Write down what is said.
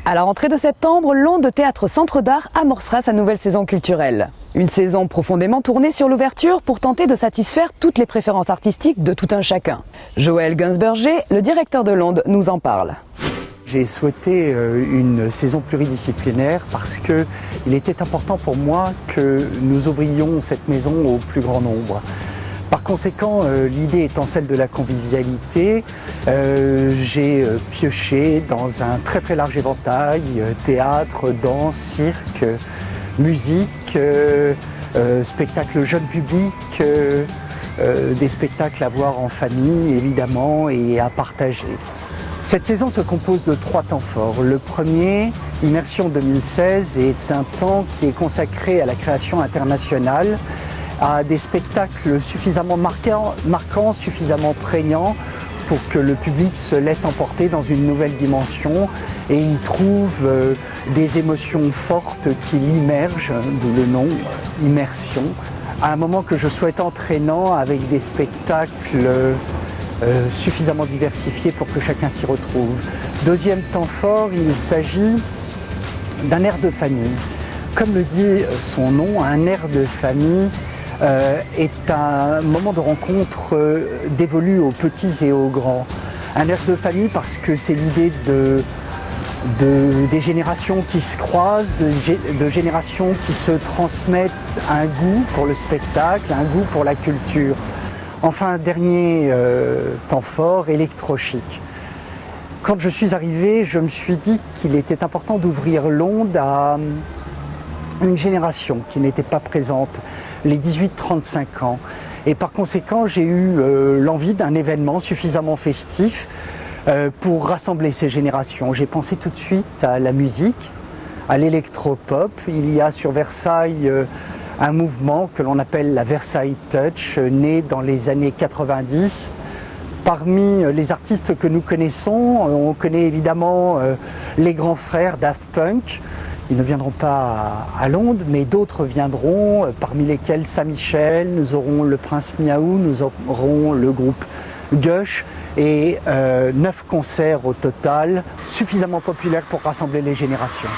À la rentrée de septembre, l'Onde Théâtre Centre d'Art amorcera sa nouvelle saison culturelle. Une saison profondément tournée sur l'ouverture pour tenter de satisfaire toutes les préférences artistiques de tout un chacun. Joël Gunsberger, le directeur de l'Onde, nous en parle. J'ai souhaité une saison pluridisciplinaire parce qu'il était important pour moi que nous ouvrions cette maison au plus grand nombre. Par conséquent, l'idée étant celle de la convivialité, j'ai pioché dans un très large éventail, théâtre, danse, cirque, musique, spectacles jeune public, des spectacles à voir en famille évidemment et à partager. Cette saison se compose de 3 temps forts. Le premier, Immersion 2016, est un temps qui est consacré à la création internationale, à des spectacles suffisamment marquants, suffisamment prégnants pour que le public se laisse emporter dans une nouvelle dimension et y trouve des émotions fortes qui l'immergent, d'où le nom, immersion, à un moment que je souhaite entraînant avec des spectacles suffisamment diversifiés pour que chacun s'y retrouve. Deuxième temps fort, il s'agit d'un air de famille. Comme le dit son nom, un air de famille est un moment de rencontre dévolu aux petits et aux grands. Un air de famille parce que c'est l'idée des générations qui se croisent, de générations qui se transmettent un goût pour le spectacle, un goût pour la culture. Enfin, dernier temps fort, électrochic. Quand je suis arrivé, je me suis dit qu'il était important d'ouvrir l'Onde à une génération qui n'était pas présente, les 18-35 ans. Et par conséquent, j'ai eu l'envie d'un événement suffisamment festif pour rassembler ces générations. J'ai pensé tout de suite à la musique, à l'électropop. Il y a sur Versailles un mouvement que l'on appelle la Versailles Touch, né dans les années 90. Parmi les artistes que nous connaissons, on connaît évidemment les grands frères Daft Punk. Ils ne viendront pas à Londres, mais d'autres viendront, parmi lesquels Saint-Michel, nous aurons le Prince Miaou, nous aurons le groupe Gush et 9 concerts au total, suffisamment populaires pour rassembler les générations.